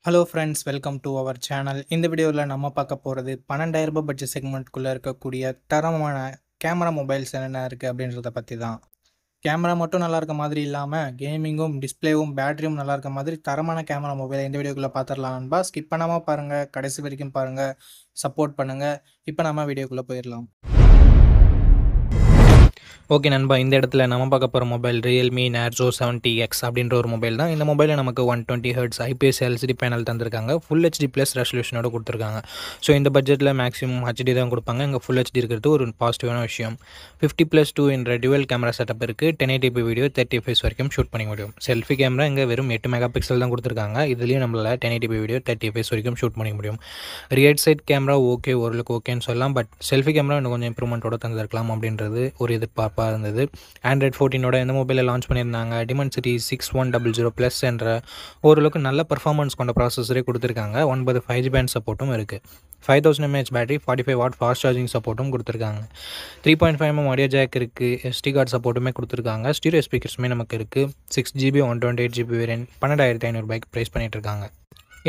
Hello friends, welcome to our channel. இந்த வீடியோவில் நம்ம பார்க்க போகிறது 12,000 பட்ஜெட் செக்மெண்ட்குள்ளே இருக்கக்கூடிய தரமான கேமரா மொபைல்ஸ் என்னென்ன இருக்குது அப்படின்றத பற்றி தான். கேமரா மட்டும் நல்லா இருக்க மாதிரி இல்லாமல் கேமிங்கும் டிஸ்பிளேவும் பேட்டரியும் நல்லா இருக்க மாதிரி தரமான கேமரா மொபைலை இந்த வீடியோக்குள்ளே பார்த்துடலாம் நண்பா. ஸ்கிப் பண்ணாமல் பாருங்கள், கடைசி வரைக்கும் பாருங்கள், சப்போர்ட் பண்ணுங்கள். இப்போ நம்ம வீடியோக்குள்ளே போயிடலாம். ஓகே நண்பா, இந்த இடத்துல நம்ம பார்க்க போகிற மொபைல் ரியல்மி நேர்ஸோ 70X அப்படின்ற ஒரு மொபைல் தான். இந்த மொபைலில் நமக்கு 120Hz IPS LCD பேனல் தந்திருக்காங்க. ஃபுல் HD ப்ளஸ் ரெசல்யூஷனோட கொடுத்துருக்காங்க. ஸோ இந்த பட்ஜெட்டில் மேக்ஸிமம் HD தான் கொடுப்பாங்க. இங்கே ஃபுல் HD இருக்கிறது ஒரு பாசிட்டிவான விஷயம். 50+2 என்ற டுவல் கேமரா செட்டப் இருக்குது. 1080p வீடியோ 30 fps வரைக்கும் ஷூட் பண்ணி முடியும். செல்ஃபி கேமரா இங்கே வெறும் 8 மெகா பிக்சல் தான் கொடுத்துருக்காங்க. இதுலேயும் நம்மளால் 1080p வீடியோ 30 fps வரைக்கும் ஷூட் பண்ணி முடியும். ரியர் சைட் கேமரா ஓகே, ஓரளவுக்கு ஓகேன்னு சொல்லலாம். பட் செல்ஃபி கேமரா இன்னும் கொஞ்சம் இம்ப்ரூவ்மெண்ட்டோட தந்திருக்கலாம் அப்படின்றது ஒரு எதிர்பார்ப்பாக இருந்தது. Android 14ஓட இந்த மொபைலை லான்ச் பண்ணியிருந்தாங்க. Dimensity 6100+ என்ற ஓரளவுக்கு நல்ல பர்ஃபார்மன்ஸ் கொண்ட ப்ராசஸரே கொடுத்துருக்காங்க. 9 5G பேண்ட் சப்போர்ட்டும் இருக்குது. 5000 mAh battery, 45 what fast charging சப்போர்ட்டும் கொடுத்துருக்காங்க. 3.5mm ஆடியோ ஜாக் இருக்குது. SD கார்டு சப்போர்ட்டுமே கொடுத்துருக்காங்க. ஸ்டீரியோ ஸ்பீக்கர்ஸுமே நமக்கு இருக்குது. 6GB 128GB வேரியன்ட் 12,500 ப்ரைஸ் பண்ணிட்டு இருக்காங்க.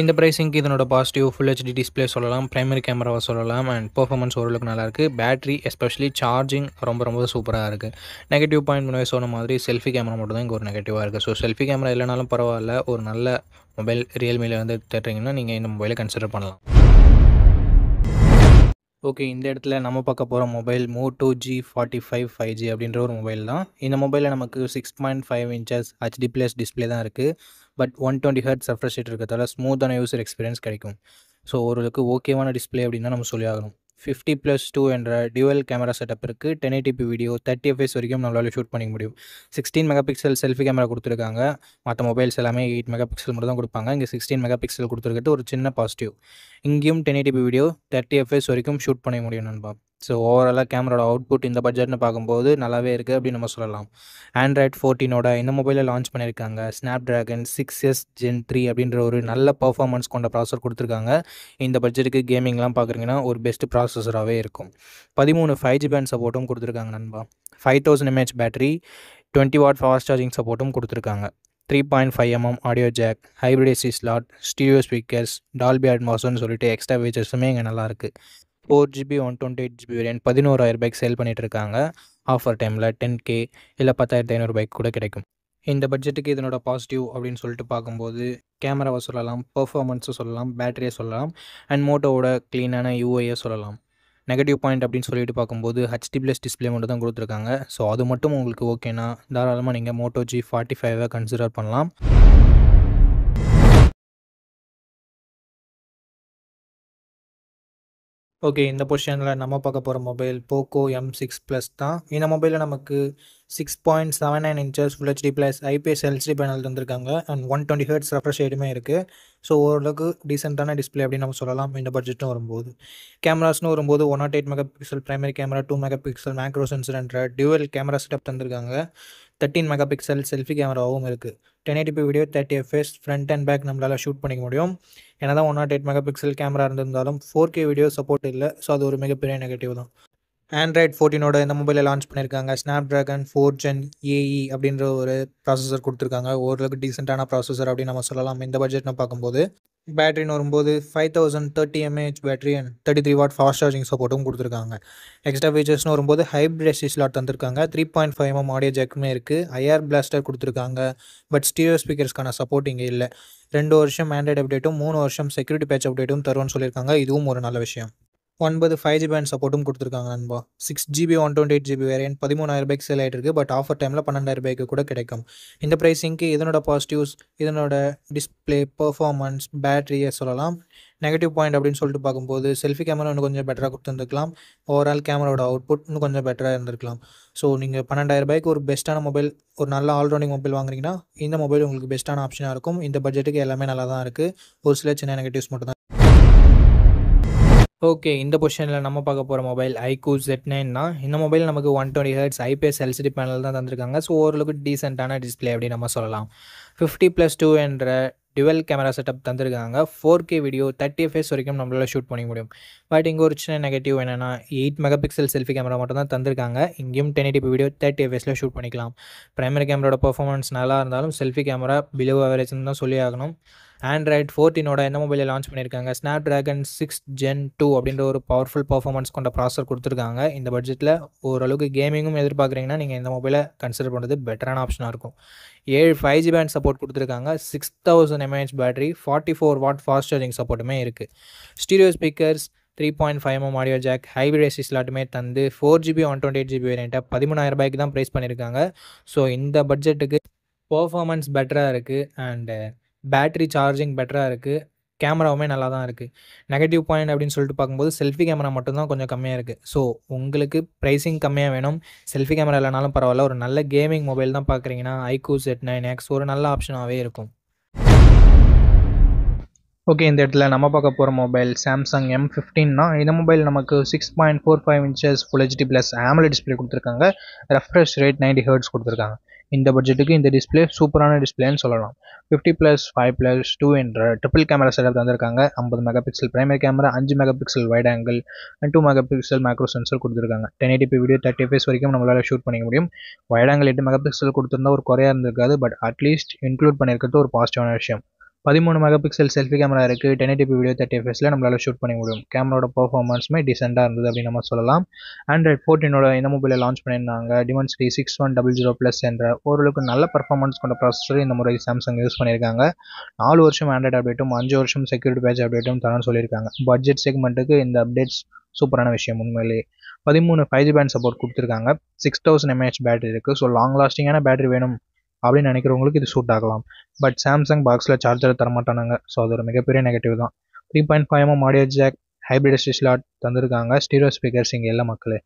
இந்த ப்ரைஸிங்க்கு இதனோட பாசிட்டிவ் ஃபுல் HD டிஸ்பிளே சொல்லலாம், ப்ரைமரி கேமராவை சொல்லலாம், அண்ட் பர்ஃபார்மன்ஸ் ஓரளவுக்கு நல்லாயிருக்கு. பேட்டரி எஸ்பெஷலி சார்ஜிங் ரொம்ப சூப்பராக இருக்குது. நெகட்டிவ் பாயிண்ட் முன்னாடி சொன்ன மாதிரி செல்ஃபி கேமரா மட்டும் தான் இங்கே ஒரு நெகட்டிவாக இருக்குது. ஸோ செல்ஃபி கேமரா இல்லைனாலும் பரவாயில்ல, ஒரு நல்ல மொபைல் ரியல்மியில் வந்து தேடுறீங்கன்னா நீங்கள் இந்த மொபைலை கன்சிடர் பண்ணலாம். ஓகே, இந்த இடத்துல நம்ம பார்க்க போகிற மொபைல் Moto G45 5G அப்படின்ற ஒரு மொபைல் தான். இந்த மொபைலில் நமக்கு 6.5 inches HD ப்ளஸ் டிஸ்பிளே தான் இருக்குது. பட் 120Hz ரெஃப்ரெஷ் ரேட் இருக்கிறதால ஸ்மூத்தான யூசர் எக்ஸ்பீரியன்ஸ் கிடைக்கும். ஸோ ஓரளவுக்கு ஓகேவான டிஸ்பிளே அப்படின்னு தான் நம்ம சொல்லி ஆகணும். 50+2 என்ற டியூவல் கேமரா செட்டப் இருக்குது. 1080p வீடியோ 30 fps வரைக்கும் நம்மளால் ஷூட் பண்ணிக்க முடியும். 16 மெகா பிக்சல் செல்ஃபி கேமரா கொடுத்துருக்காங்க. மற்ற மொபைல்ஸ் எல்லாமே 8 மெகா பிக்சல் மட்டும் தான் கொடுப்பாங்க. இங்கே 16 மெகா பிக்சல் கொடுத்துருக்கிறது ஒரு சின்ன பாசிட்டிவ். இங்கேயும் 1080p வீடியோ 30 fps வரைக்கும் ஷூட் பண்ண முடியும் நண்பா. ஸோ ஓவராலாக கேமராவோட அவுட்புட் இந்த பட்ஜெட்னு பார்க்கும்போது நல்லாவே இருக்குது அப்படின்னு நம்ம சொல்லலாம். Android 14ஓட இந்த மொபைலை லான்ச் பண்ணியிருக்காங்க. Snapdragon 6s Gen 3 அப்படின்ற ஒரு நல்ல பர்ஃபார்மன்ஸ் கொண்ட ப்ராசஸர் கொடுத்துருக்காங்க. இந்த பட்ஜெட்டுக்கு கேமிங்லாம் பார்க்குறீங்கன்னா ஒரு பெஸ்ட் ப்ராசஸராகவே இருக்கும். 13 5G பேண்ட் சப்போர்ட்டும் கொடுத்துருக்காங்க நண்பா. 5000 mAh battery, 20 watt fast charging சப்போர்ட்டும் கொடுத்துருக்காங்க. 3.5mm audio jack, hybrid AC slot, stereo speakers, Dolby அட்மாஸ்னு சொல்லிட்டு எக்ஸ்ட்ரா ஃபீச்சர்ஸுமே இங்கே நல்லாயிருக்கு. 4GB 128GB வேரியன்ட் 11,000 சேல் பண்ணிகிட்டு இருக்காங்க. ஆஃபர் டைமில் 10K இல்லை 10,500 கூட கிடைக்கும். இந்த பட்ஜெட்டுக்கு இதனோட பாசிட்டிவ் அப்படின்னு சொல்லிட்டு பார்க்கும்போது கேமராவை சொல்லலாம், பர்ஃபார்மன்ஸை சொல்லலாம், பேட்டரியை சொல்லலாம், அண்ட் மோட்டோவோட க்ளீனான UI சொல்லலாம். நெகட்டிவ் பாயிண்ட் அப்படின்னு சொல்லிட்டு பார்க்கும்போது HD ப்ளஸ் டிஸ்பிளே மட்டும் தான் கொடுத்துருக்காங்க. ஸோ அது மட்டும் உங்களுக்கு ஓகேனா தாராளமாக நீங்கள் Moto G45 கன்சிடர் பண்ணலாம். ஓகே, இந்த பொசிஷனில் நம்ம பார்க்க போகிற மொபைல் Poco M6 Plus தான். இந்த மொபைலில் நமக்கு 6.79 inches full HD plus IPS LCD panel தந்திருக்காங்க. அண்ட் 120Hz ரெஃப்ரெஷ் ரேட்டுமே இருக்குது. ஸோ ஓரளவுக்கு டீசெண்டான டிஸ்பிளே அப்படின்னு நம்ம சொல்லலாம் இந்த பட்ஜெட்டும் வரும்போது. கேமராஸ்னு வரும்போது 108 megapixel primary camera, 2 megapixel macro sensor என்ற டியூவல் கேமரா செட்டப் தந்திருக்காங்க. 13 மெகா பிக்சல் செல்ஃபி கேமராவும் இருக்குது. 1080p video 30 fps front and back நம்மளால் ஷூட் பண்ணிக்க முடியும். ஏன்னா தான் 108 மெகா பிக்சல் கேமரா இருந்திருந்தாலும் 4K வீடியோ சப்போர்ட் இல்லை. ஸோ அது ஒரு மிகப்பெரிய நெகட்டிவ் தான். Android 14ஓட இந்த மொபைலை லான்ச் பண்ணியிருக்காங்க. Snapdragon 4 Gen AE அப்படின்ற ஒரு ப்ராசஸர் கொடுத்துருக்காங்க. ஓரளவுக்கு டீசெண்டான ப்ராசஸர் அப்படின்னு நம்ம சொல்லலாம் இந்த பட்ஜெட்னு பார்க்கும்போது. பேட்டரின்னு வரும்போது 5030 mAh battery and 33 what fast charging சப்போர்ட்டும் கொடுத்துருக்காங்க. எக்ஸ்ட்ரா ஃபீச்சர்ஸ்னு வரும்போது ஹைப்ரிட் AC ஸ்லாட் தந்திருக்காங்க. 3.5mm ஆடியோ ஜாக்குமே இருக்குது. IR பிளாஸ்டர் கொடுத்துருக்காங்க. பட் ஸ்டீரியோ ஸ்பீக்கர்ஸ்க்கான சப்போர்ட் இங்கே இல்லை. 2 வருஷம் ஆண்ட்ராய்டு அப்டேட்டும் 3 வருஷம் செக்யூரிட்டி பேட்ச் அப்டேட்டும் தருவோம்னு சொல்லியிருக்காங்க. இதுவும் ஒரு நல்ல விஷயம். 9 5G பேண்ட் சப்போர்ட்டும் கொடுத்துருக்காங்க நண்பா. 6GB 128GB வேரியன்ட் 13,000 சேல் ஆகிட்டு இருக்குது. பட் ஆஃபர் டைமில் 12,000 கூட கிடைக்கும். இந்த ப்ரைஸிங்க்கு இதனோட பாசிட்டிவ்ஸ், இதனோட டிஸ்பிளே, பர்ஃபார்மன்ஸ், பேட்டரியை சொல்லலாம். நெகட்டிவ் பாயிண்ட் அப்படின்னு சொல்லிட்டு பார்க்கும்போது செல்ஃபி கேமரா இன்னும் கொஞ்சம் பெட்டராக கொடுத்துருந்துருக்கலாம். ஓவரால் கேமராவோட அவுட்புட் இன்னும் கொஞ்சம் பெட்டராக இருந்திருக்கலாம். ஸோ நீங்கள் 12,000 ஒரு பெஸ்ட்டான மொபைல், ஒரு நல்ல ஆல்ரவுண்டிங் மொபைல் வாங்குறீங்கன்னா இந்த மொபைல் உங்களுக்கு பெஸ்ட்டான ஆப்ஷனாக இருக்கும். இந்த பட்ஜெட்டுக்கு எல்லாமே நல்லா தான் இருக்குது. ஒரு சில சின்ன நெகட்டிவ்ஸ் மட்டும் தான். ஓகே, இந்த பொசிஷனில் நம்ம பார்க்க போகிற மொபைல் iQOO Z9 தான். இந்த மொபைல் நமக்கு 120Hz IPS LCD பேனல் தான் தந்திருக்காங்க. ஸோ ஓரளவுக்கு டீசெண்டான டிஸ்பிளே அப்படின்னு நம்ம சொல்லலாம். 50+2 என்ற டுவல் கேமரா செட்டப் தந்திருக்காங்க. 4K வீடியோ 30 fps வரைக்கும் நம்மளால் ஷூட் பண்ணிக்க முடியும். பட் இங்கே ஒரு சின்ன நெகட்டிவ் என்னென்னா 8 மெகா பிக்சல் செல்ஃபி கேமரா மட்டும் தான் தந்திருக்காங்க. இங்கேயும் 1080p வீடியோ 30 fps ஷூட் பண்ணிக்கலாம். ப்ரைமரி கேமராவோட பர்ஃபார்மன்ஸ் நல்லா இருந்தாலும் செல்ஃபி கேமரா பிலோ ஆவரேஜ்னு தான் சொல்லி ஆகணும். ஆண்ட்ராய்ட் 14ஓட இந்த மொபைலை லான்ச் பண்ணியிருக்காங்க. Snapdragon 6 Gen 2 அப்படின்ற ஒரு பவர்ஃபுல் பர்ஃபார்மன்ஸ் கொண்ட ப்ராசஸர் கொடுத்துருக்காங்க. இந்த பட்ஜெட்டில் ஓரளவுக்கு கேமிங்கும் எதிர்பார்க்குறீங்கன்னா நீங்கள் இந்த மொபைலை கன்சிடர் பண்ணுறது பெட்டரான ஆப்ஷனாக இருக்கும். 7 5G பேண்ட் சப்போர்ட் கொடுத்துருக்காங்க. 6000 mAh battery, 44 watt fast charging சப்போர்ட்டுமே இருக்குது. Stereo speakers, 3.5mm audio jack, hybrid SD ஸ்லாட்டுமே தந்து 4GB 128GB வேரியண்ட்டை 13,000 ரூபாய்க்கு தான் ப்ரைஸ் பண்ணியிருக்காங்க. ஸோ இந்த பட்ஜெட்டுக்கு பர்ஃபார்மன்ஸ் பெட்டராக இருக்குது அண்டு பேட்டரி சார்ஜிங் பெட்டராக இருக்குது. கேமராவுமே நல்லா தான் இருக்குது. நெகட்டிவ் பாயிண்ட் அப்படின்னு சொல்லிட்டு பார்க்கும்போது செல்ஃபி கேமரா மட்டும்தான் கொஞ்சம் கம்மியாக இருக்குது. ஸோ உங்களுக்கு ப்ரைஸிங் கம்மியாக வேணும், செல்ஃபி கேமரா இல்லைனாலும் பரவாயில்ல, ஒரு நல்ல கேமிங் மொபைல் தான் பார்க்குறீங்கன்னா iQOO Z9X ஒரு நல்ல ஆப்ஷனாகவே இருக்கும். ஓகே, இந்த இடத்துல நம்ம பார்க்க போகிற மொபைல் சாம்சங் M15 தான். இந்த மொபைல் நமக்கு 6.45 inches Full HD plus AMOLED display கொடுத்துருக்காங்க. ரெஃப்ரெஷ் ரேட் 90 Hz கொடுத்துருக்காங்க. இந்த பட்ஜெட்டுக்கு இந்த டிஸ்பிளே சூப்பரான டிஸ்பிளேன்னு சொல்லலாம். 50+5+2 என்ற ட்ரிபிள் கேமரா செட்டப் தந்திருக்காங்க. 50 megapixel primary camera, 5 megapixel wide angle and 2 megapixel macro sensor கொடுத்துருக்காங்க. 1080p வீடியோ 30 fps வரைக்கும் நம்மளால் ஷூட் பண்ணிக்க முடியும். வைட் ஆங்கிள் 8 மெகாபிக்சல் கொடுத்துருந்தா ஒரு குறையாக இருந்திருக்காது, பட் அட்லீஸ்ட் இன்க்ளூட் பண்ணியிருக்கிறது ஒரு பாசிட்டிவான விஷயம். 13 மெகாபிக்சல் செல்ஃபி கேமரா இருக்குது. 1080p வீடியோ 30 fpsல நம்மளால் ஷூட் பண்ணி முடியும். கேமராவோட பர்ஃபார்மன்ஸுமே டீசெண்டாக இருந்தது அப்படின்னு நம்ம சொல்லலாம். ஆண்ட்ராய்ட் 14ஓட இந்த மொபைலை லான்ச் பண்ணியிருந்தாங்க. Dimensity 6100+ என்ற ஓரளவுக்கு நல்ல பர்ஃபார்மன்ஸ் கொண்ட ப்ராசஸர் இந்த முறை சாம்சங் யூஸ் பண்ணியிருக்காங்க. 4 வருஷம் ஆண்ட்ராய்டு அப்டேட்டும் 5 வருஷம் செக்யூரிட்டி பேட்ச் அப்டேட்டும் தரேன்னு சொல்லியிருக்காங்க. பட்ஜெட் செக்மெண்ட்டுக்கு இந்த அப்டேட்ஸ் சூப்பரான விஷயம் உண்மையிலேயே. 13 5G பேண்ட் சப்போர்ட் கொடுத்துருக்காங்க. 6000 mAh பேட்டரி இருக்குது. ஸோ லாங் லாஸ்டிங்கான பேட்டரி வேணும் அப்படின்னு நினைக்கிறவங்களுக்கு இது சூட் ஆகலாம். பட் சாம்சங் பாக்ஸில் சார்ஜர் தரமாட்டானாங்க. ஸோ அது ஒரு மிகப்பெரிய நெகட்டிவ் தான். 3.5mm audio jack, hybrid SD slot தந்திருக்காங்க. ஸ்டீரியோ ஸ்பீக்கர்ஸ் இங்கே இல்லை மக்களே.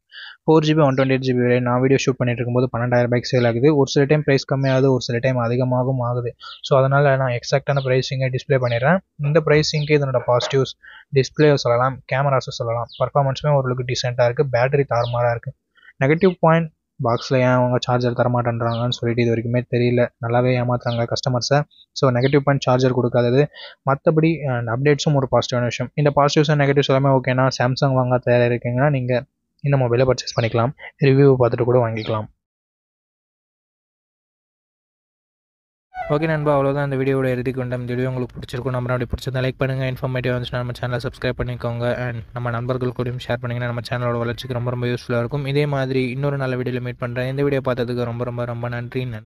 4GB 128GB வரை நான் வீடியோ ஷூட் பண்ணிட்டு இருக்கும்போது 12,000 ரூபாய்க்கு சேல் ஆகுது. ஒரு சில டைம் ப்ரைஸ் கம்மியாகுது, ஒரு சில டைம் அதிகமாகவும் ஆகுது. ஸோ அதனால் நான் எக்ஸாக்டான ப்ரைஸிங்கை டிஸ்பிளே பண்ணிடுறேன். இந்த ப்ரைஸிங்க்கு இதனோட பாசிட்டிவ்ஸ் டிஸ்பிளேவை சொல்லலாம், கேமராஸை சொல்லலாம். பர்ஃபார்மன்ஸுமே ஓரளவுக்கு டீசெண்டாக இருக்குது, பேட்டரி தாறுமாறாக இருக்குது. நெகட்டிவ் பாயிண்ட், பாக்ஸில் ஏன் அவங்க சார்ஜர் தரமாட்டேன்றாங்கன்னு சொல்லிட்டு இது வரைக்குமே தெரியல. நல்லாவே ஏமாத்துறாங்க கஸ்டமர்ஸை. ஸோ நெகட்டிவ் பாயிண்ட் சார்ஜர் கொடுக்காதது. மற்றபடி அப்டேட்ஸும் ஒரு பாசிட்டிவான விஷயம். இந்த பாசிட்டிவ்ஸ் அண்ட் நெகட்டிவ்ஸ் எல்லாமே ஓகேனா சாம்சங் வாங்க தயாராக இருக்கீங்கன்னா நீங்கள் இந்த மொபைலை பர்ச்சேஸ் பண்ணிக்கலாம். ரிவ்யூ பார்த்துட்டு கூட வாங்கிக்கலாம். ஓகே நண்பா, அவ்வளோதான் இந்த வீடியோட இறுதிக்கு வந்தோம். இந்த வீடியோ உங்களுக்கு பிடிச்சிருக்கும் நம்பர். அப்படி பிடிச்சிருந்தா லைக் பண்ணுங்கள். இன்ஃபர்மேட்டிவ் வந்துச்சுன்னா நம்ம சேனலை சப்ஸ்கிரைப் பண்ணிக்கோங்க. அண்ட் நம்ம நண்பர்கள் கூடயும் ஷேர் பண்ணிங்கன்னா நம்ம சேனலோட வளர்ச்சிக்கு ரொம்ப யூஸ்ஃபுல்லாக இருக்கும். இதே மாதிரி இன்னொரு நல்ல வீடியோவில் மீட் பண்ணுறேன். இந்த வீடியோ பார்த்ததுக்கு ரொம்ப நன்றி.